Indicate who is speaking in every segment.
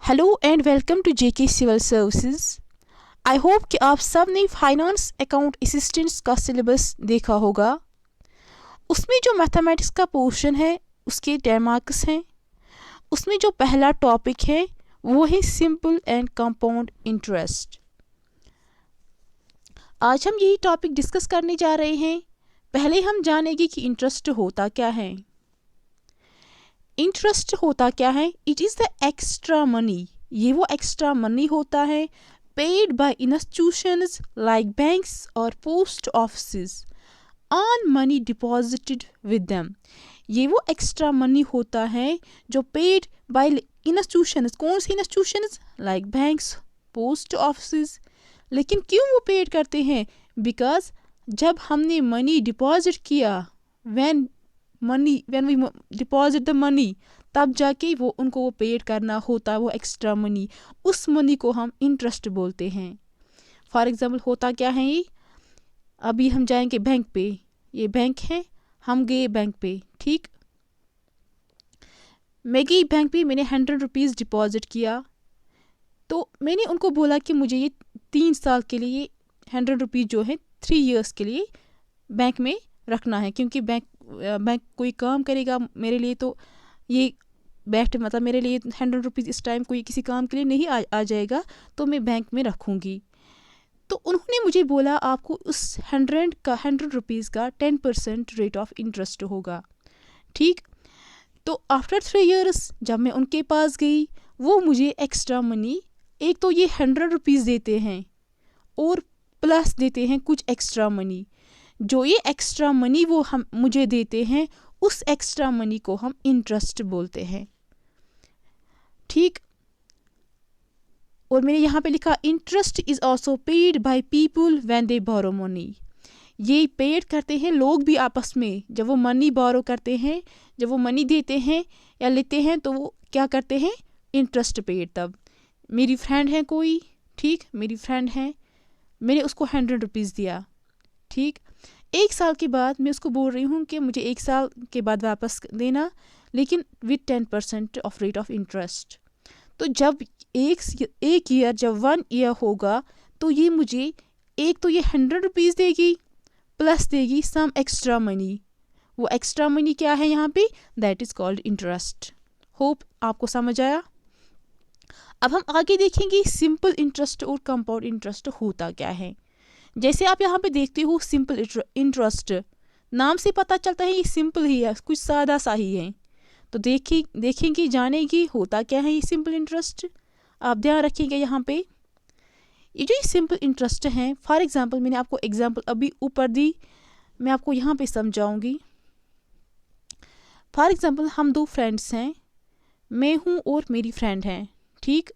Speaker 1: Hello and welcome to JK civil services. I hope कि आप सब ने फाइनेंस अकाउंट असिस्टेंट्स का सिलेबस देखा होगा। उसमें जो मैथमेटिक्स का पोर्शन है उसके 10 मार्क्स हैं। उसमें जो पहला टॉपिक है वो है सिंपल एंड कंपाउंड इंटरेस्ट। आज हम यही टॉपिक डिस्कस करने जा रहे हैं। पहले हम जानेंगे कि इंटरेस्ट होता क्या है। इंटरेस्ट होता क्या है? It is the extra money. ये वो एक्स्ट्रा मनी होता है paid by institutions like banks और post office on money deposited with them. ये वो एक्स्ट्रा मनी होता है जो पेड बाय इंस्टीट्यूशंस। कौन सी institutions? Like banks, post office. लेकिन क्यों वो पेड करते हैं? बिकॉज जब हमने मनी डिपॉजिट किया, when we deposit the money, तब जाके वो उनको वो पेड करना होता है, वो एक्स्ट्रा मनी। उस मनी को हम इंटरेस्ट बोलते हैं। फॉर एग्जांपल होता क्या है ये? अभी हम जाएंगे बैंक पे। ये बैंक है, हम गए बैंक पे, ठीक। मैं गई बैंक पे, मैंने 100 रुपीज़ डिपॉजिट किया। तो मैंने उनको बोला कि मुझे ये 3 साल के लिए 100 रुपीज़ जो है 3 इयर्स के लिए बैंक में रखना है, क्योंकि बैंक कोई काम करेगा मेरे लिए, तो ये मतलब मेरे लिए 100 रुपीज़ इस टाइम कोई किसी काम के लिए नहीं आ जाएगा, तो मैं बैंक में रखूँगी। तो उन्होंने मुझे बोला आपको उस 100 रुपीज़ का 10% रेट ऑफ इंटरेस्ट होगा, ठीक। तो आफ्टर 3 इयर्स जब मैं उनके पास गई, वो मुझे एक्स्ट्रा मनी, एक तो ये 100 रुपीज़ देते हैं और प्लस देते हैं कुछ एक्स्ट्रा मनी। जो ये एक्स्ट्रा मनी वो हम मुझे देते हैं, उस एक्स्ट्रा मनी को हम इंटरेस्ट बोलते हैं, ठीक। और मैंने यहाँ पे लिखा interest is also paid by people when they borrow money. ये पेड करते हैं लोग भी आपस में, जब वो मनी बोरो करते हैं, जब वो मनी देते हैं या लेते हैं, तो वो क्या करते हैं? Interest paid. तब मेरी फ्रेंड है कोई, ठीक, मेरी फ्रेंड है, मैंने उसको 100 रुपीज़ दिया, ठीक। 1 साल के बाद मैं उसको बोल रही हूँ कि मुझे 1 साल के बाद वापस देना, लेकिन with 10% of rate of interest. तो जब एक ईयर, जब 1 ईयर होगा, तो ये मुझे एक तो ये 100 रुपीज़ देगी, प्लस देगी सम एक्स्ट्रा मनी। वो एक्स्ट्रा मनी क्या है यहाँ पे? That is called interest. Hope आपको समझ आया। अब हम आगे देखेंगे सिंपल इंटरेस्ट और कंपाउंड इंटरेस्ट होता क्या है। जैसे आप यहाँ पे देखते हो सिंपल इंटरेस्ट, नाम से पता चलता है ये सिंपल ही है, कुछ सादा सा ही है। तो देखेंगे जानेंगे होता क्या है ये सिंपल इंटरेस्ट। आप ध्यान रखिएगा यहाँ पे, ये जो सिंपल इंटरेस्ट है, फॉर एग्जांपल मैंने आपको एग्जांपल अभी ऊपर दी, मैं आपको यहाँ पे समझाऊंगी। फॉर एग्जांपल हम 2 फ्रेंड्स हैं, मैं हूँ और मेरी फ्रेंड है, ठीक।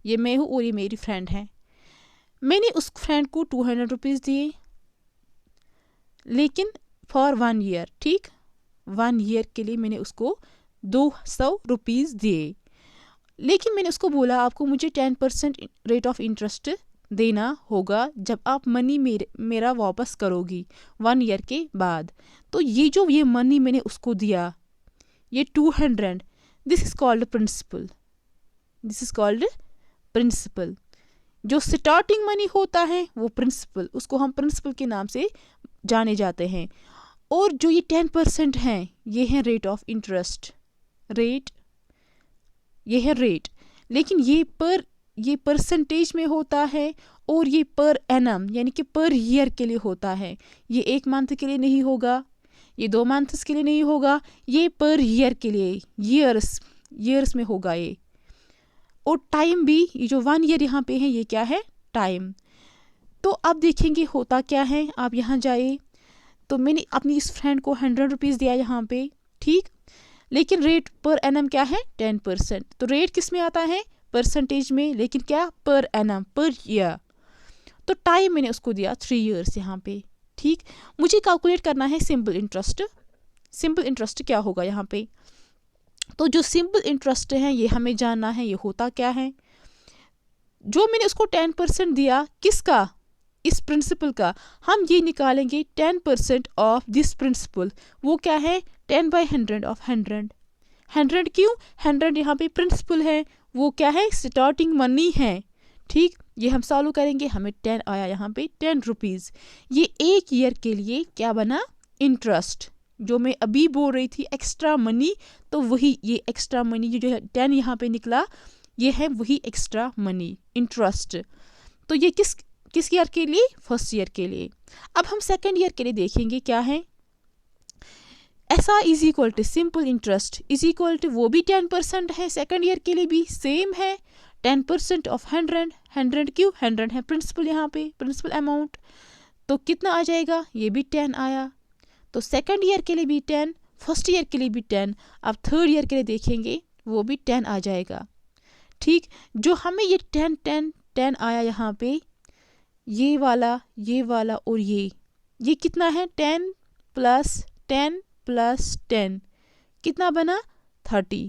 Speaker 1: ये मैं हूँ और ये मेरी फ्रेंड है। मैंने उस फ्रेंड को 200 रुपीज़ दिए, लेकिन फॉर 1 ईयर, ठीक। 1 ईयर के लिए मैंने उसको 200 रुपीज़ दिए, लेकिन मैंने उसको बोला आपको मुझे 10% रेट ऑफ इंटरेस्ट देना होगा जब आप मनी मेरा वापस करोगी 1 ईयर के बाद। तो ये जो ये मनी मैंने उसको दिया, ये 200, this is called principal. This is called principal. जो स्टार्टिंग मनी होता है वो प्रिंसिपल, उसको हम प्रिंसिपल के नाम से जाने जाते हैं। और जो ये 10% हैं, ये है रेट ऑफ इंटरेस्ट, रेट, ये है रेट। लेकिन ये परसेंटेज में होता है और ये पर एनम यानी कि पर ईयर के लिए होता है। ये 1 मंथ के लिए नहीं होगा, ये 2 मंथ्स के लिए नहीं होगा, ये पर ईयर के लिए, ईयर्स में होगा ये। और टाइम भी, ये जो 1 ईयर यहाँ पे है, ये क्या है? टाइम। तो अब देखेंगे होता क्या है। आप यहाँ जाए, तो मैंने अपनी इस फ्रेंड को 100 रुपीज़ दिया यहाँ पे, ठीक। लेकिन रेट पर एनम क्या है? 10%। तो रेट किस में आता है? परसेंटेज में, लेकिन क्या? Per annum, per year. तो टाइम मैंने उसको दिया 3 इयर्स यहाँ पे, ठीक। मुझे कैलकुलेट करना है सिंपल इंटरेस्ट। सिंपल इंटरेस्ट क्या होगा यहाँ पे? तो जो सिंपल इंटरेस्ट है ये हमें जानना है, ये होता क्या है। जो मैंने उसको 10% दिया, किसका? इस प्रिंसिपल का। हम ये निकालेंगे 10% ऑफ दिस प्रिंसिपल। वो क्या है? 10/100 ऑफ 100। 100 क्यों? 100 यहाँ पे प्रिंसिपल है, वो क्या है, स्टार्टिंग मनी है। ठीक, ये हम सॉल्व करेंगे, हमें 10 आया यहाँ पे 10 रुपीज़। ये एक ईयर के लिए क्या बना, इंटरेस्ट। जो मैं अभी बोल रही थी एक्स्ट्रा मनी, तो वही ये एक्स्ट्रा मनी जो है 10 यहाँ पे निकला, ये है वही एक्स्ट्रा मनी, इंटरेस्ट। तो ये किस ईयर के लिए, फर्स्ट ईयर के लिए। अब हम सेकेंड ईयर के लिए देखेंगे क्या है। ऐसा is equal to simple interest is equal to, वो भी 10% है, सेकेंड ईयर के लिए भी सेम है, 10% ऑफ 100। 100 क्यों, 100 है प्रिंसिपल, यहाँ पे प्रिंसिपल अमाउंट। तो कितना आ जाएगा, ये भी 10 आया। तो सेकेंड ईयर के लिए भी 10, फर्स्ट ईयर के लिए भी 10। अब थर्ड ईयर के लिए देखेंगे, वो भी 10 आ जाएगा। ठीक, जो हमें ये 10 10 10 आया यहाँ पे, ये वाला और ये कितना है, 10 प्लस 10 प्लस 10 कितना बना, 30।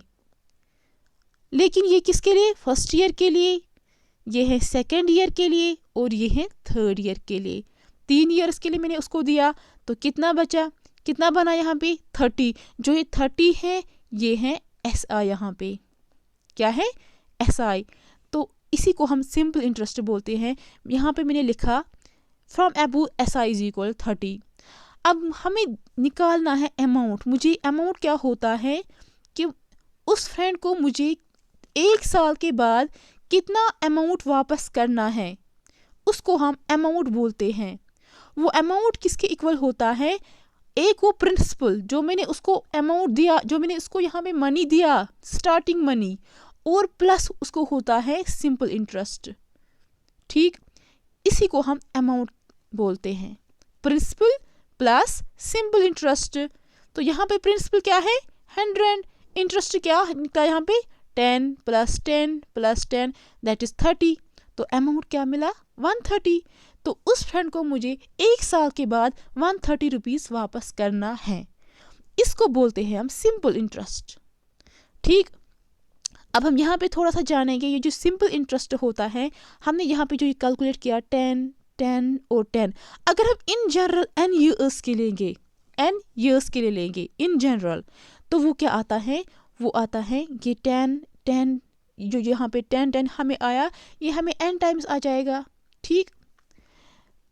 Speaker 1: लेकिन ये किसके लिए, फर्स्ट ईयर के लिए, ये है सेकेंड ईयर के लिए और ये है थर्ड ईयर के लिए। 3 ईयर्स के लिए मैंने उसको दिया, तो कितना बचा, कितना बना यहाँ पे, 30। जो ये 30 है, ये है SI, यहाँ पे क्या है, SI। तो इसी को हम सिंपल इंटरेस्ट बोलते हैं। यहाँ पे मैंने लिखा from above SI is equal 30। अब हमें निकालना है अमाउंट। मुझे अमाउंट क्या होता है कि उस फ्रेंड को मुझे 1 साल के बाद कितना अमाउंट वापस करना है, उसको हम अमाउंट बोलते हैं। वो अमाउंट किसके इक्वल होता है, एक वो प्रिंसिपल जो मैंने उसको अमाउंट दिया, जो मैंने उसको यहाँ पे मनी दिया, स्टार्टिंग मनी, और प्लस उसको होता है सिंपल इंटरेस्ट। ठीक, इसी को हम अमाउंट बोलते हैं, प्रिंसिपल प्लस सिंपल इंटरेस्ट। तो यहाँ पे प्रिंसिपल क्या है, 100, इंटरेस्ट क्या निकला यहाँ पे, 10 प्लस 10 प्लस 10 दैट इज 30। तो अमाउंट क्या मिला, 130। तो उस फ्रेंड को मुझे 1 साल के बाद 130 रुपीज़ वापस करना है, इसको बोलते हैं हम सिंपल इंटरेस्ट। ठीक, अब हम यहाँ पे थोड़ा सा जानेंगे, ये जो सिंपल इंटरेस्ट होता है, हमने यहाँ पे जो ये कैलकुलेट किया 10 10 और 10, अगर हम इन जनरल n ईयर्स के लेंगे, n ईयर्स के लिए लेंगे इन जनरल, तो वो क्या आता है, वो आता है ये 10 10, जो यहाँ पे 10 10 हमें आया, ये हमें n टाइम्स आ जाएगा। ठीक,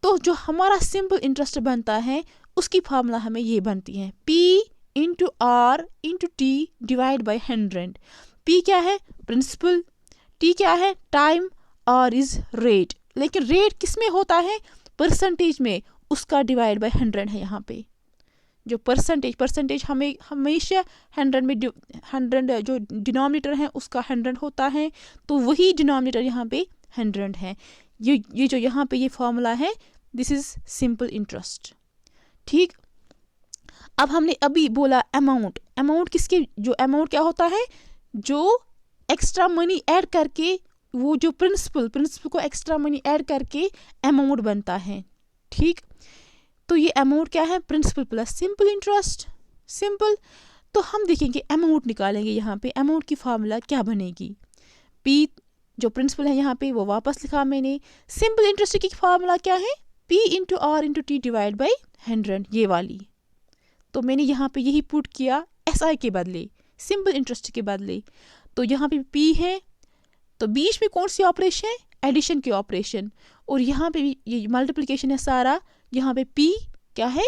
Speaker 1: तो जो हमारा सिंपल इंटरेस्ट बनता है, उसकी फार्मूला हमें ये बनती है, P into R into T divide by 100। P क्या है, प्रिंसिपल, T क्या है, टाइम, R इज रेट। लेकिन रेट किस में होता है, परसेंटेज में, उसका डिवाइड बाय 100 है। यहाँ पे जो परसेंटेज हमें हमेशा 100 में 100 जो डिनोमिनेटर है उसका 100 होता है, तो वही डिनोमिनेटर यहाँ पे 100 है। ये जो यहाँ पे ये फॉर्मूला है, दिस इज सिंपल इंटरेस्ट। ठीक, अब हमने अभी बोला अमाउंट किसके, जो अमाउंट क्या होता है, जो एक्स्ट्रा मनी ऐड करके, वो जो प्रिंसिपल को एक्स्ट्रा मनी ऐड करके अमाउंट बनता है। ठीक, तो ये अमाउंट क्या है, principal plus simple interest, simple. तो हम देखेंगे अमाउंट निकालेंगे, यहाँ पे अमाउंट की फार्मूला क्या बनेगी, P जो प्रिंसिपल है यहाँ पे वो वापस लिखा मैंने। सिंपल इंटरेस्ट की फार्मूला क्या है, P into R into T divide by 100, ये वाली। तो मैंने यहाँ पे यही पुट किया SI के बदले, सिंपल इंटरेस्ट के बदले। तो यहाँ पे P है, तो बीच में कौन सी ऑपरेशन है, एडिशन की ऑपरेशन, और यहाँ पे भी ये मल्टीप्लिकेशन है सारा। यहाँ पे P क्या है,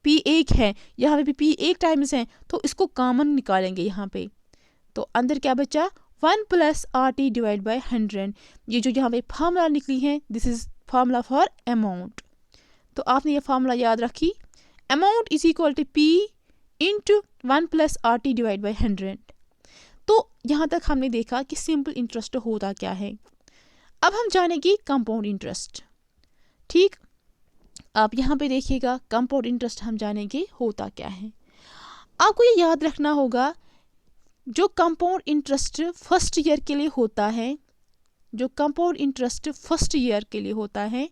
Speaker 1: P 1 है, यहाँ पे भी P 1 टाइम्स है, तो इसको कॉमन निकालेंगे यहाँ पे। तो अंदर क्या बचा, 1 प्लस RT डिवाइड बाई 100। ये जो यहाँ पे फार्मूला निकली है, this is formula for amount. तो आपने ये फार्मूला याद रखी, amount is equal to P into 1 plus RT divide by 100। तो यहाँ तक हमने देखा कि सिंपल इंटरेस्ट होता क्या है। अब हम जानेंगे कंपाउंड इंटरेस्ट। ठीक, आप यहाँ पे देखिएगा, कंपाउंड इंटरेस्ट हम जानेंगे होता क्या है। आपको ये याद रखना होगा, जो कंपाउंड इंटरेस्ट फर्स्ट ईयर के लिए होता है, जो कंपाउंड इंटरेस्ट फर्स्ट ईयर के लिए होता है,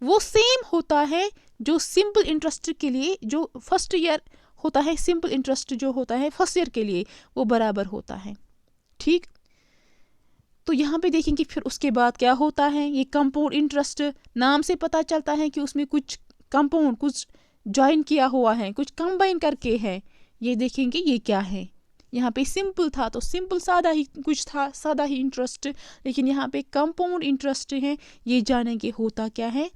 Speaker 1: वो सेम होता है जो सिंपल इंटरेस्ट के लिए, जो फर्स्ट ईयर होता है, सिंपल इंटरेस्ट जो होता है फर्स्ट ईयर के लिए, वो बराबर होता है। ठीक, तो यहाँ पे देखेंगे फिर उसके बाद क्या होता है। ये कंपाउंड इंटरेस्ट नाम से पता चलता है कि उसमें कुछ कंपाउंड, कुछ ज्वाइन किया हुआ है, कुछ कंबाइन करके है। ये देखेंगे ये क्या है, यहाँ पे सिंपल था तो सिंपल सादा ही कुछ था, सादा ही इंटरेस्ट, लेकिन यहाँ पे कंपाउंड इंटरेस्ट है। ये जानेंगे होता क्या है।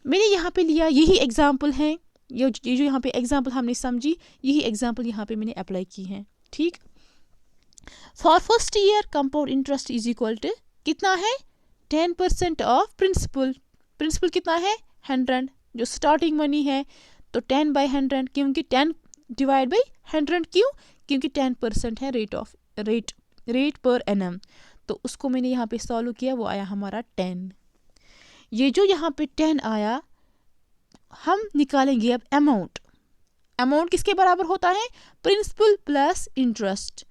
Speaker 1: मैंने यहाँ पे लिया यही एग्जाम्पल है, ये जो यहाँ पे एग्जाम्पल हमने समझी, यही एग्जाम्पल यहाँ पे मैंने अप्लाई की है। ठीक, for first year compound interest is equal to कितना है 10% ऑफ प्रिंसिपल। प्रिंसिपल कितना है 100, जो स्टार्टिंग मनी है, तो 10/100, क्योंकि 10 डिवाइड बाई 100, क्योंकि 10% है रेट पर एनम। तो उसको मैंने यहाँ पे सॉल्व किया, वो आया हमारा 10। ये जो यहाँ पे 10 आया, हम निकालेंगे अब अमाउंट। अमाउंट किसके बराबर होता है, principal plus interest.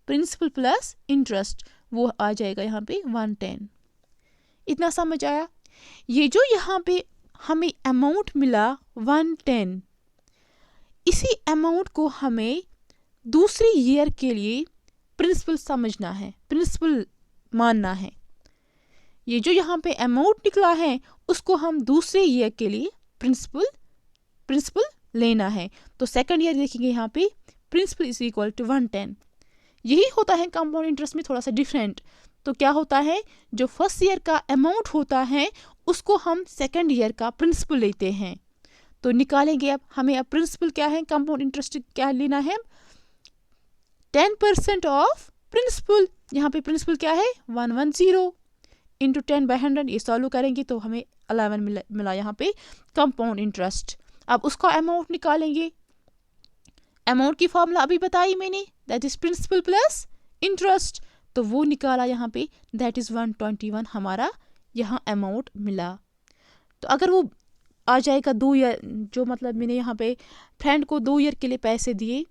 Speaker 1: Principal plus interest वो आ जाएगा यहाँ पे 110। इतना समझ आया। ये जो यहाँ पे हमें अमाउंट मिला 110, इसी अमाउंट को हमें दूसरी ईयर के लिए प्रिंसिपल समझना है, प्रिंसिपल मानना है। ये जो यहाँ पे अमाउंट निकला है उसको हम दूसरे ईयर के लिए प्रिंसिपल लेना है। तो सेकंड ईयर देखेंगे यहाँ पे प्रिंसिपल इज इक्वल टू 110। यही होता है कंपाउंड इंटरेस्ट में थोड़ा सा डिफरेंट। तो क्या होता है, जो फर्स्ट ईयर का अमाउंट होता है उसको हम सेकंड ईयर का प्रिंसिपल लेते हैं। तो निकालेंगे अब हमें, अब प्रिंसिपल क्या है, कंपाउंड इंटरेस्ट क्या लेना है, 10% ऑफ प्रिंसिपल। यहाँ पे प्रिंसिपल क्या है 110 इंटू 10/100, ये सॉल्व करेंगे तो हमें 11 मिला यहाँ पे कंपाउंड इंटरेस्ट। अब उसका अमाउंट निकालेंगे। अमाउंट की फॉर्मूला अभी बताई मैंने, that is principal plus interest. तो वो निकाला यहाँ पे, दैट इज 121 हमारा यहाँ अमाउंट मिला। तो अगर वो आ जाएगा 2 ईयर, जो मतलब मैंने यहाँ पे फ्रेंड को 2 ईयर के लिए पैसे दिए,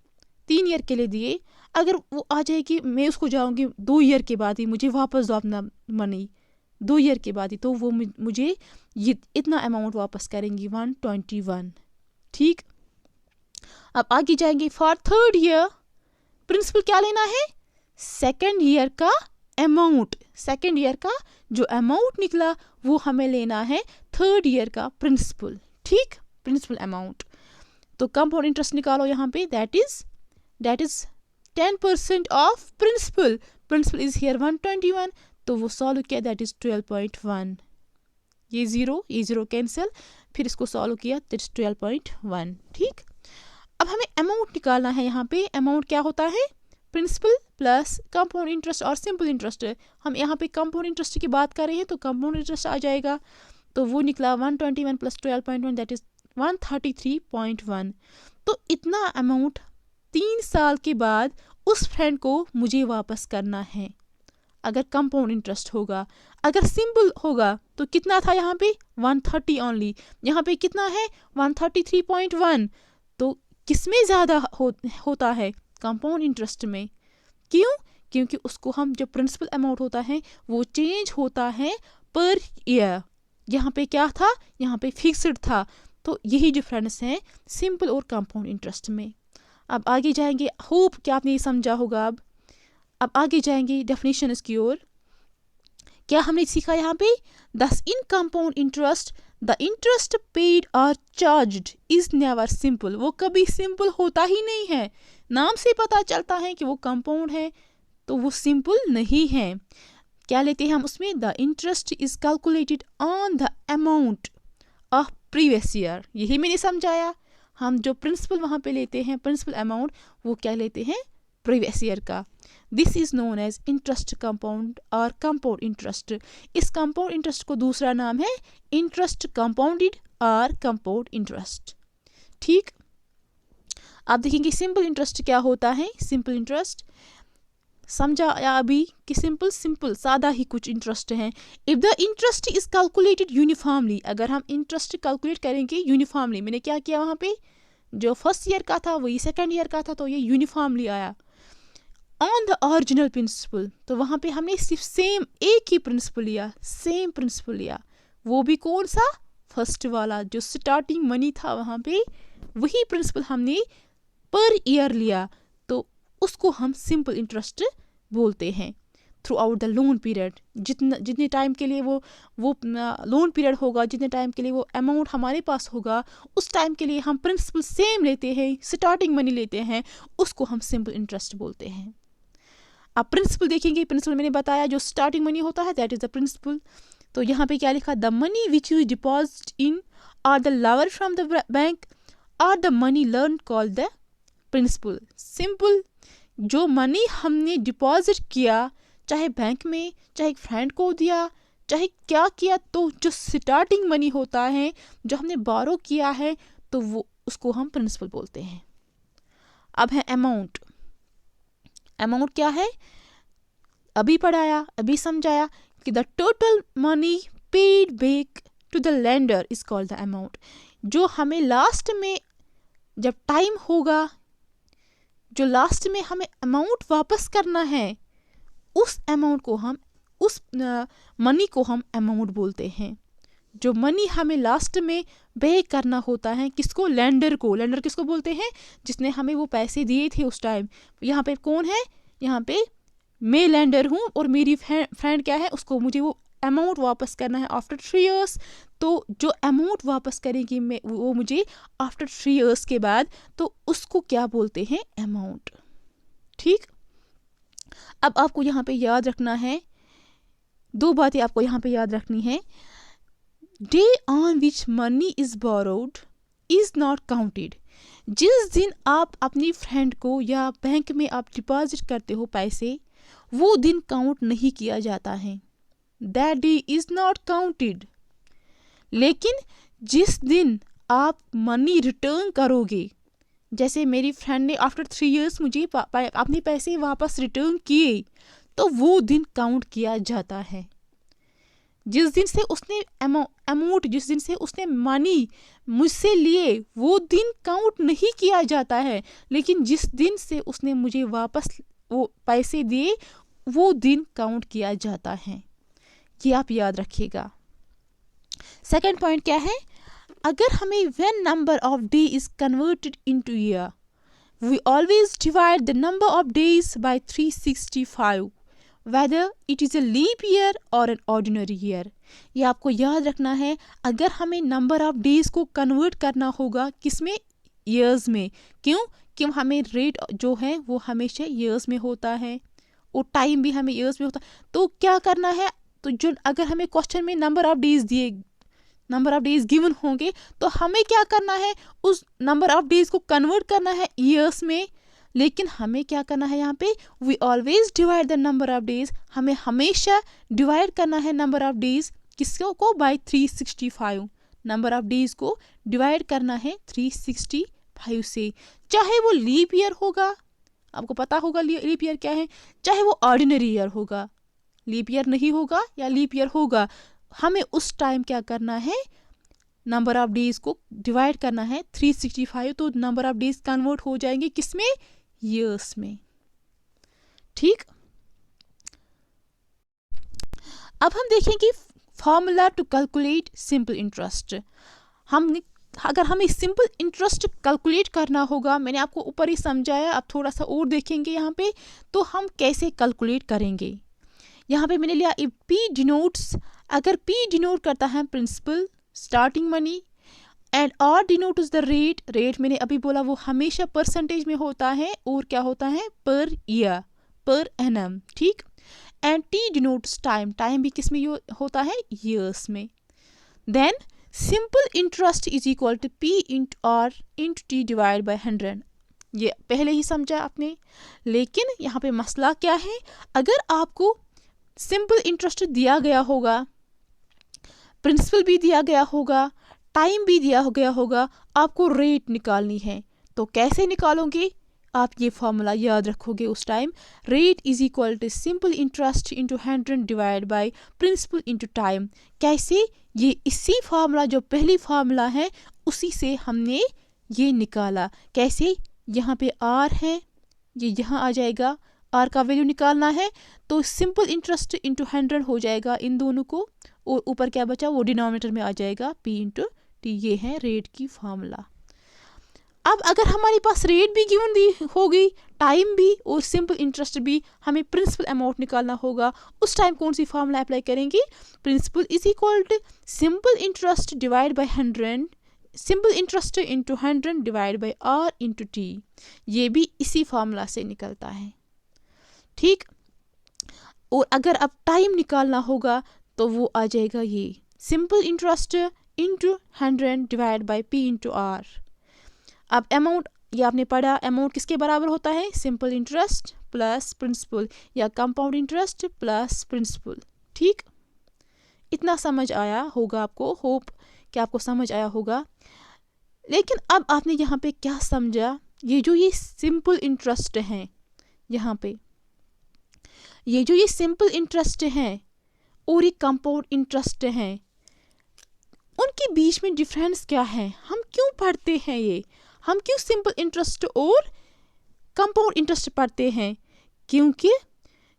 Speaker 1: 3 ईयर के लिए दिए, अगर वो आ जाए कि मैं उसको जाऊँगी 2 ईयर के बाद ही मुझे वापस दो अपना मनी, 2 ईयर के बाद ही, तो वो मुझे ये इतना अमाउंट वापस करेंगी 121। ठीक, अब आगे जाएंगे फॉर थर्ड ईयर। प्रिंसिपल क्या लेना है, सेकेंड ईयर का अमाउंट। सेकेंड ईयर का जो अमाउंट निकला वो हमें लेना है थर्ड ईयर का प्रिंसिपल। ठीक, प्रिंसिपल अमाउंट। तो कंपाउंड इंटरेस्ट निकालो यहाँ पे, that is 10% of principal. Principal is here 121, तो वो सॉल्व किया, दैट इज 12.1। ये जीरो कैंसिल, फिर इसको सॉल्व किया, दैट इज 12.1। ठीक, अब हमें अमाउंट निकालना है। यहाँ पे अमाउंट क्या होता है, प्रिंसिपल प्लस कंपाउंड इंटरेस्ट और सिंपल इंटरेस्ट। हम यहाँ पे कंपाउंड इंटरेस्ट की बात कर रहे हैं तो कंपाउंड इंटरेस्ट आ जाएगा। तो वो निकला 121 प्लस 12.1, दैट इज 133.1। तो इतना अमाउंट 3 साल के बाद उस फ्रेंड को मुझे वापस करना है, अगर कंपाउंड इंटरेस्ट होगा। अगर सिंपल होगा तो कितना था यहाँ पे 130 ओनली, यहाँ पे कितना है 133.1। तो किसमें ज़्यादा होता है, कंपाउंड इंटरेस्ट में। क्यों, क्योंकि उसको हम जो प्रिंसिपल अमाउंट होता है वो चेंज होता है पर ईयर। यहाँ पे क्या था, यहाँ पे फिक्स्ड था। तो यही डिफरेंस है सिंपल और कंपाउंड इंटरेस्ट में। अब आगे जाएंगे, होप कि आपने ये समझा होगा। अब आगे जाएंगे डेफिनेशन की ओर। क्या हमने सीखा यहाँ पे, thus in compound interest the interest paid और चार्ज्ड इज नेवर सिंपल। वो कभी सिंपल होता ही नहीं है। नाम से पता चलता है कि वो कंपाउंड है, तो वो सिंपल नहीं है। क्या लेते हैं हम उसमें, the interest is calculated on the amount of previous year. यही मैंने समझाया, हम जो प्रिंसिपल वहाँ पे लेते हैं, प्रिंसिपल अमाउंट, वो क्या लेते हैं, प्रीवियस ईयर का। This is known as interest compound और कंपाउंड इंटरेस्ट। इस कंपाउंड इंटरेस्ट को दूसरा नाम है इंटरेस्ट कंपाउंडेड और कंपाउंड इंटरेस्ट। ठीक, आप देखेंगे सिंपल इंटरेस्ट क्या होता है। सिंपल इंटरेस्ट समझा अभी कि सिंपल सादा ही कुछ इंटरेस्ट है। If the interest is calculated uniformly, अगर हम इंटरेस्ट कैलकुलेट करेंगे यूनिफॉर्मली, मैंने क्या किया वहाँ पे, जो फर्स्ट ईयर का था वही सेकेंड ईयर का था, तो ये यूनिफॉर्मली आया ऑन द ओरिजिनल प्रिंसिपल। तो वहाँ पे हमने सिर्फ सेम एक ही प्रिंसिपल लिया, सेम प्रिंसिपल लिया। वो भी कौन सा, फर्स्ट वाला, जो स्टार्टिंग मनी था वहाँ पे वही प्रिंसिपल हमने पर ईयर लिया, तो उसको हम सिंपल इंटरेस्ट बोलते हैं। Through out the loan period. जितने टाइम के लिए वो लोन पीरियड होगा, जितने टाइम के लिए वो अमाउंट हमारे पास होगा, उस टाइम के लिए हम प्रिंसिपल सेम लेते हैं, स्टार्टिंग मनी लेते हैं, उसको हम सिंपल इंटरेस्ट बोलते हैं। आप प्रिंसिपल देखेंगे, प्रिंसिपल मैंने बताया जो स्टार्टिंग मनी होता है दैट इज़ द प्रिंसिपल। तो यहाँ पे क्या लिखा, the money which you deposit in or the lover from the bank or the money learn called the principal. Simple, जो मनी हमने डिपॉजिट किया, चाहे बैंक में, चाहे फ्रेंड को दिया, चाहे क्या किया, तो जो स्टार्टिंग मनी होता है, जो हमने बारो किया है, तो वो उसको हम प्रिंसिपल बोलते हैं। अब है अमाउंट। अमाउंट क्या है, अभी पढ़ाया, अभी समझाया कि the total money paid back to the lender is called the amount. जो हमें लास्ट में जब टाइम होगा, जो लास्ट में हमें अमाउंट वापस करना है, उस अमाउंट को हम, उस मनी को हम अमाउंट बोलते हैं। जो मनी हमें लास्ट में पे करना होता है, किसको, लेंडर को। लेंडर किसको बोलते हैं, जिसने हमें वो पैसे दिए थे उस टाइम। यहाँ पे कौन है, यहाँ पे मैं लेंडर हूँ और मेरी फ्रेंड क्या है, उसको मुझे वो अमाउंट वापस करना है आफ्टर 3 इयर्स। तो जो अमाउंट वापस करेंगी मैं, वो मुझे आफ्टर 3 इयर्स के बाद, तो उसको क्या बोलते हैं, अमाउंट। ठीक। अब आपको यहाँ पे याद रखना है, 2 बातें आपको यहाँ पे याद रखनी है। Day on which money is borrowed is not counted. जिस दिन आप अपनी फ्रेंड को या बैंक में आप डिपॉजिट करते हो पैसे, वो दिन काउंट नहीं किया जाता है। That day is not counted. लेकिन जिस दिन आप मनी रिटर्न करोगे, जैसे मेरी फ्रेंड ने आफ्टर 3 इयर्स मुझे अपने पैसे वापस रिटर्न किए, तो वो दिन काउंट किया जाता है। जिस दिन से उसने अमाउंट, जिस दिन से उसने मनी मुझसे लिए, वो दिन काउंट नहीं किया जाता है। लेकिन जिस दिन से उसने मुझे वापस वो पैसे दिए, वो दिन काउंट किया जाता है। ये आप याद रखिएगा। सेकंड पॉइंट क्या है, अगर हमें when number of day is converted into year, we always divide the number of days by 365 whether it is a leap year or an ordinary year। ये आपको याद रखना है। अगर हमें नंबर ऑफ डेज को कन्वर्ट करना होगा, किसमें, ईयर्स में। क्यों, क्यों हमें रेट जो है वो हमेशा ईयर्स में होता है, और टाइम भी हमें ईयर्स में होता है। तो क्या करना है, तो जो अगर हमें क्वेश्चन में नंबर ऑफ डेज दिए, नंबर ऑफ डेज गिवन होंगे, तो हमें क्या करना है, उस नंबर ऑफ डेज को कन्वर्ट करना है ईयर्स में। लेकिन हमें क्या करना है, यहाँ पे we always divide the number of days, हमें हमेशा डिवाइड करना है नंबर ऑफ डेज किसको को, बाय 365। नंबर ऑफ डेज को डिवाइड करना है 365 से। चाहे वो लीप ईयर होगा, आपको पता होगा लीप ईयर क्या है, चाहे वो ऑर्डिनरी ईयर होगा, लीप ईयर नहीं होगा या लीप ईयर होगा, हमें उस टाइम क्या करना है, नंबर ऑफ डेज को डिवाइड करना है 365। तो नंबर ऑफ डेज कन्वर्ट हो जाएंगे किसमें, ईयर्स में। ठीक। अब हम देखेंगे formula to calculate simple interest. अगर हमें सिंपल इंटरेस्ट कैलकुलेट करना होगा, मैंने आपको ऊपर ही समझाया, अब थोड़ा सा और देखेंगे यहाँ पे, तो हम कैसे कैलकुलेट करेंगे। यहाँ पे मैंने लिया पी डिनोट्स, अगर पी डिनोट करता है principal, starting money, and R denote is the rate. Rate मैंने अभी बोला वो हमेशा परसेंटेज में होता है, और क्या होता है, पर ईयर, पर एनम। ठीक। And T denotes time, time भी किस में होता है, ईयर्स में। Then simple interest is equal to P into R into T divide by 100। ये पहले ही समझा आपने। लेकिन यहाँ पे मसला क्या है, अगर आपको सिंपल इंटरेस्ट दिया गया होगा, प्रिंसिपल भी दिया गया होगा, टाइम भी दिया गया होगा, आपको रेट निकालनी है, तो कैसे निकालोगे, आप ये फॉर्मूला याद रखोगे उस time. Rate is equal to simple interest into 100 divide by principal into time. कैसे, ये इसी फार्मूला, जो पहली फार्मूला है उसी से हमने ये निकाला। कैसे, यहाँ पे आर है, ये यहाँ आ जाएगा, आर का वैल्यू निकालना है, तो सिंपल इंटरेस्ट इंटू 100 हो जाएगा इन दोनों को, और ऊपर क्या बचा, वो डिनोमिनेटर में आ जाएगा, पी इंटू टी। ये है रेट की फार्मूला। अब अगर हमारे पास रेट भी गिवन दी होगी, टाइम भी और सिंपल इंटरेस्ट भी, हमें प्रिंसिपल अमाउंट निकालना होगा, उस टाइम कौन सी फार्मूला अप्लाई करेंगे? Principal is equal to simple interest divide by 100, simple interest into 100 divide by R into T. ये भी इसी फार्मूला से निकलता है, ठीक। और अगर अब टाइम निकालना होगा तो वो आ जाएगा ये simple interest into 100 divide by P into R. अब अमाउंट, ये आपने पढ़ा, अमाउंट किसके बराबर होता है? सिंपल इंटरेस्ट प्लस प्रिंसिपल या कंपाउंड इंटरेस्ट प्लस प्रिंसिपल, ठीक। इतना समझ आया होगा आपको, होप कि आपको समझ आया होगा। लेकिन अब आपने यहाँ पे क्या समझा? ये जो ये सिंपल इंटरेस्ट है, यहाँ पे ये जो ये सिंपल इंटरेस्ट है और ये कंपाउंड इंटरेस्ट है, उनके बीच में डिफरेंस क्या है? हम क्यों पढ़ते हैं ये? हम क्यों सिंपल इंटरेस्ट और कंपाउंड इंटरेस्ट पढ़ते हैं? क्योंकि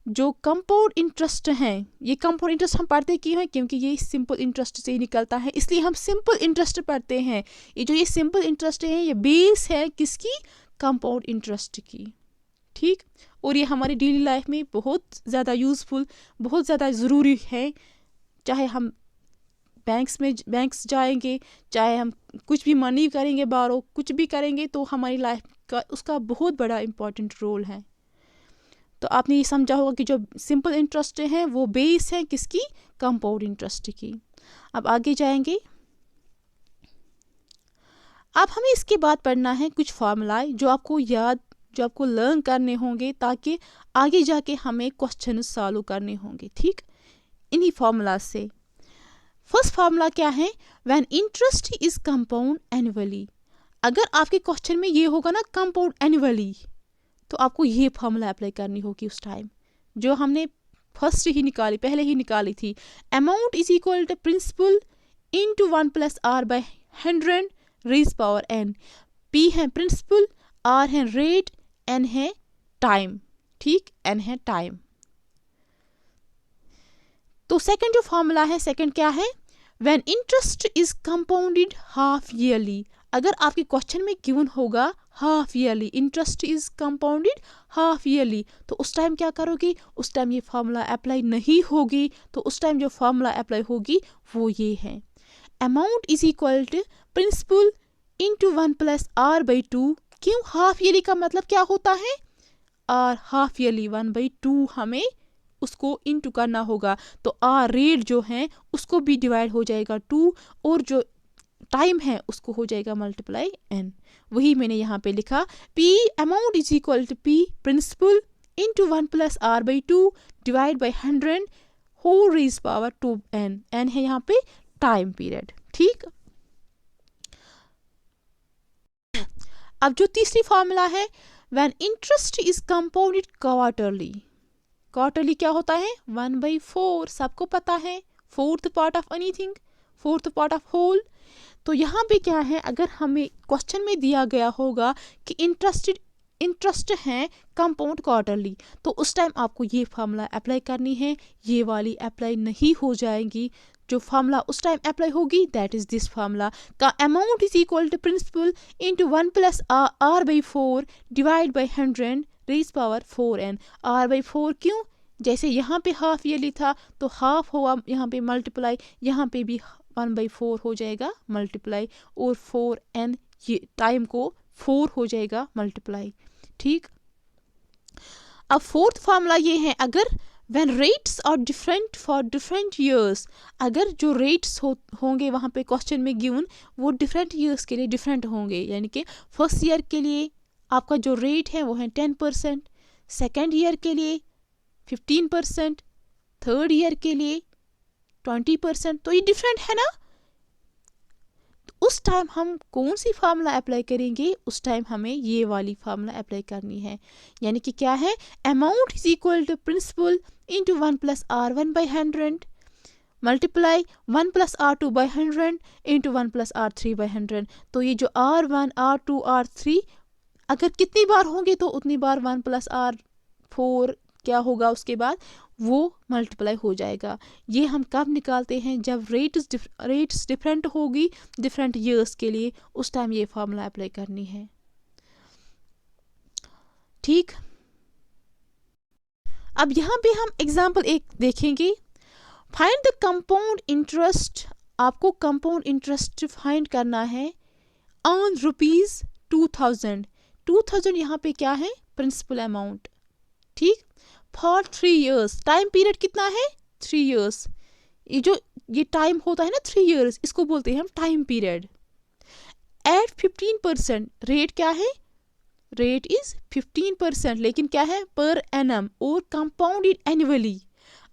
Speaker 1: जो कंपाउंड इंटरेस्ट है, ये कंपाउंड इंटरेस्ट हम पढ़ते क्यों हैं? क्योंकि ये सिंपल इंटरेस्ट से ही निकलता है, इसलिए हम सिंपल इंटरेस्ट पढ़ते हैं। ये जो ये सिंपल इंटरेस्ट है, ये बेस है किसकी? कंपाउंड इंटरेस्ट की, ठीक। और ये हमारी डेली लाइफ में बहुत ज़्यादा यूज़फुल, बहुत ज़्यादा ज़रूरी है। चाहे हम बैंक्स जाएंगे, चाहे हम कुछ भी मनी करेंगे, बारो कुछ भी करेंगे, तो हमारी लाइफ का उसका बहुत बड़ा इम्पोर्टेंट रोल है। तो आपने ये समझा होगा कि जो सिंपल इंटरेस्ट है वो बेस है किसकी? कंपाउंड इंटरेस्ट की। अब आगे जाएंगे। अब हमें इसके बाद पढ़ना है कुछ फार्मूलाए जो आपको लर्न करने होंगे, ताकि आगे जाके हमें क्वेश्चन सॉल्व करने होंगे, ठीक, इन्हीं फार्मूला से। फर्स्ट फार्मूला क्या है? When interest is compound annually. अगर आपके क्वेश्चन में ये होगा ना कंपाउंड एनुअली, तो आपको ये फार्मूला अप्लाई करनी होगी उस टाइम, जो हमने पहले ही निकाली थी। Amount is equal to principal into 1 plus R by 100 raise power n. P है प्रिंसिपल, आर है रेट, एन है टाइम, ठीक, एन है टाइम। तो सेकंड जो फॉर्मूला है, सेकंड क्या है? When interest is compounded half yearly. अगर आपके क्वेश्चन में गिवन होगा half yearly, interest is compounded half yearly, तो उस टाइम क्या करोगे? उस टाइम ये फार्मूला अप्लाई नहीं होगी। तो उस टाइम जो फार्मूला अप्लाई होगी वो ये है, amount is equal to principal into 1 plus R by 2। क्यों? हाफ ईयरली का मतलब क्या होता है? आर हाफ ईयरली 1/2 हमें उसको इंटू करना होगा, तो आर रेट जो है उसको भी डिवाइड हो जाएगा 2, और जो टाइम है उसको हो जाएगा मल्टीप्लाई एन। वही मैंने यहाँ पे लिखा, P amount is equal to P principal into 1 plus R by 2 divide by 100 whole raise power 2n। N है यहाँ पे टाइम पीरियड, ठीक। अब जो तीसरी फार्मूला है, when interest is compounded quarterly. Quarterly क्या होता है? 1/4, सबको पता है, fourth part of anything, fourth part of whole. तो यहाँ पे क्या है, अगर हमें क्वेश्चन में दिया गया होगा कि इंटरेस्ट है कंपाउंड क्वार्टरली, तो उस टाइम आपको ये फार्मूला अप्लाई करनी है, ये वाली अप्लाई नहीं हो जाएगी। जो फार्मूला उस टाइम अप्लाई होगी दैट इज दिस फार्मूला का, amount is equal to principal into 1 plus R by 4 divide by 100 raise power 4n। R by 4 क्यों? जैसे यहाँ पे हाफ ईयरली था तो हाफ हुआ यहाँ पे मल्टीप्लाई, यहाँ पे भी 1/4 हो जाएगा मल्टीप्लाई, और 4n ये टाइम को 4 हो जाएगा मल्टीप्लाई, ठीक। अब फोर्थ फार्मूला ये है, अगर when rates are different for different years, अगर जो रेट्स होंगे वहाँ पे क्वेश्चन में गिवन वो डिफरेंट ईयर्स के लिए डिफरेंट होंगे, यानी कि फर्स्ट ईयर के लिए आपका जो रेट है वो है 10%, सेकेंड ईयर के लिए 15%, थर्ड ईयर के लिए 20%, तो ये डिफरेंट है ना। तो उस टाइम हम कौन सी फार्मूला अप्लाई करेंगे? उस टाइम हमें ये वाली फार्मूला अप्लाई करनी है, यानी कि क्या है, amount is equal to principal into 1 plus R 1 by 100 multiply 1 plus R 2 by 100 into 1 plus R 3 by 100। तो ये जो R1, R2, R3 अगर कितनी बार होंगे तो उतनी बार 1 प्लस R4 क्या होगा उसके बाद वो मल्टीप्लाई हो जाएगा। ये हम कब निकालते हैं? जब रेट्स डिफरेंट होगी डिफरेंट ईयर्स के लिए, उस टाइम ये फार्मूला अप्लाई करनी है। ठीक, अब यहाँ पे हम एग्जाम्पल एक देखेंगे। फाइंड द कंपाउंड इंटरेस्ट, आपको कंपाउंड इंटरेस्ट फाइंड करना है ऑन ₹2000। 2000 यहाँ पे क्या है? Principal amount. ठीक, फॉर 3 years, टाइम पीरियड कितना है? 3 years। ये टाइम होता है ना 3 years, इसको बोलते हैं हम टाइम पीरियड। एट 15%, रेट क्या है? रेट इज 15%, लेकिन क्या है? पर एनम और कंपाउंडेड एनुअली।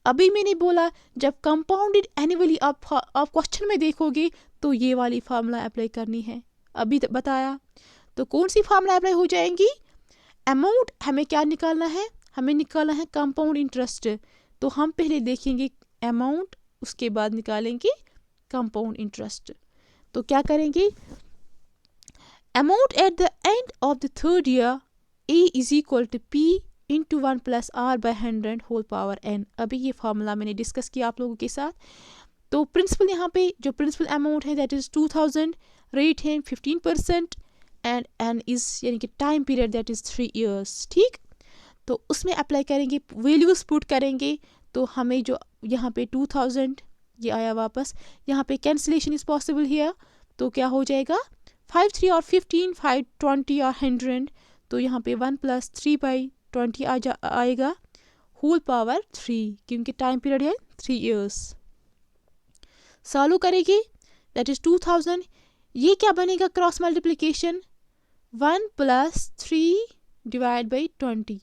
Speaker 1: अभी मैंने बोला जब कंपाउंडेड एनुअली आप क्वेश्चन में देखोगे तो ये वाली फार्मूला अप्लाई करनी है, अभी बताया। तो कौन सी फार्मूला अप्लाई हो जाएंगी? अमाउंट हमें क्या निकालना है? हमें निकालना है कंपाउंड इंटरेस्ट। तो हम पहले देखेंगे अमाउंट, उसके बाद निकालेंगे कंपाउंड इंटरेस्ट। तो क्या करेंगे? Amount at the end of the 3rd year A is equal to P into 1 + R/100 whole power n। अभी ये फार्मूला मैंने डिस्कस किया आप लोगों के साथ। तो प्रिंसिपल यहाँ पे जो प्रिंसिपल अमाउंट है दैट इज 2000, रेट है 15% एंड n इज यानी कि time period that is 3 years। ठीक, तो उसमें अप्लाई करेंगे, वैल्यूज पुट करेंगे। तो हमें जो यहाँ पे 2000 ये आया वापस, यहाँ पे कैंसिलेशन इज पॉसिबल हियर। तो क्या हो जाएगा? 5 3 और 15, 5 20 और 100। तो यहाँ पे 1 + 3/20 आएगा होल पावर 3, क्योंकि टाइम पीरियड है 3 years। सॉल्व करेंगे दैट इज 2000। ये क्या बनेगा? क्रॉस मल्टीप्लिकेशन 1 + 3/20,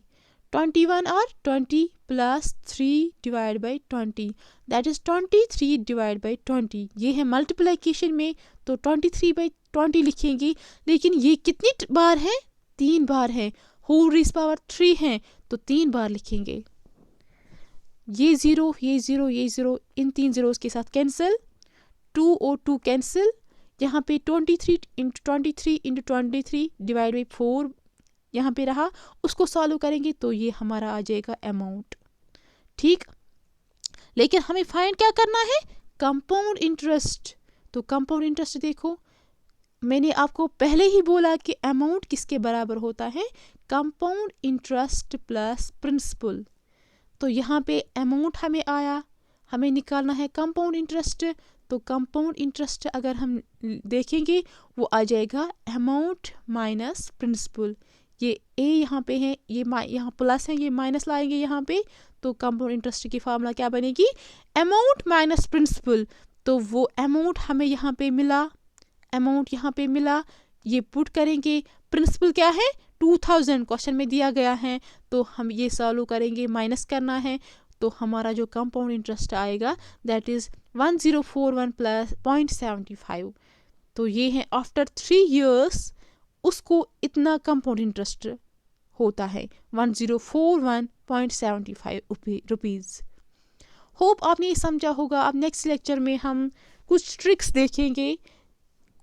Speaker 1: 21 और 20 + 3/20 दैट इज 23/20। ये है मल्टीप्लिकेशन में, तो 23/20 लिखेंगे। लेकिन ये कितनी बार है? 3 बार है। होल रेज़ पावर 3 है, तो 3 बार लिखेंगे। ये 0, ये 0, ये 0, इन 3 zeros के साथ कैंसिल, 2 और 2 कैंसिल। यहाँ पे 23 × 23 × 23 / 4 यहाँ पे रहा, उसको सॉल्व करेंगे तो ये हमारा आ जाएगा अमाउंट। ठीक, लेकिन हमें फाइंड क्या करना है? Compound interest. तो कंपाउंड इंटरेस्ट देखो, मैंने आपको पहले ही बोला कि अमाउंट किसके बराबर होता है? Compound interest plus principal. तो यहाँ पे अमाउंट हमें आया, हमें निकालना है कंपाउंड इंटरेस्ट। तो कंपाउंड इंटरेस्ट अगर हम देखेंगे वो आ जाएगा अमाउंट माइनस प्रिंसिपल। ये ए यहाँ पे है, ये यहाँ प्लस है, ये माइनस लाएंगे यहाँ पे। तो कंपाउंड इंटरेस्ट की फार्मूला क्या बनेगी? Amount minus principal. तो वो अमाउंट हमें यहाँ पे मिला, अमाउंट यहाँ पे मिला, ये पुट करेंगे। प्रिंसिपल क्या है? 2000 क्वेश्चन में दिया गया है, तो हम ये सॉल्व करेंगे, माइनस करना है। तो हमारा जो कंपाउंड इंटरेस्ट आएगा दैट इज 1041.75। तो ये है आफ्टर 3 years उसको इतना कंपाउंड इंटरेस्ट होता है 1041.75 रुपीज़। होप आपने ये समझा होगा। अब नेक्स्ट लेक्चर में हम कुछ ट्रिक्स देखेंगे,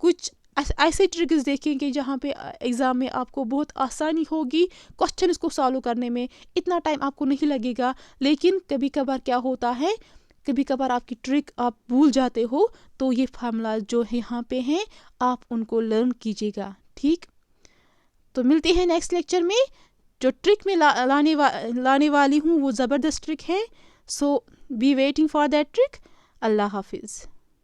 Speaker 1: कुछ ऐसे ट्रिक्स देखेंगे जहाँ पे एग्ज़ाम में आपको बहुत आसानी होगी क्वेश्चन को सॉल्व करने में, इतना टाइम आपको नहीं लगेगा। लेकिन कभी कभार क्या होता है, कभी कभार आपकी ट्रिक आप भूल जाते हो, तो ये फार्मूला जो है यहाँ पे हैं आप उनको लर्न कीजिएगा। ठीक, तो मिलते हैं नेक्स्ट लेक्चर में। जो ट्रिक में लाने वाली हूँ वो ज़बरदस्त ट्रिक है, so be waiting for that trick. अल्लाह हाफिज़।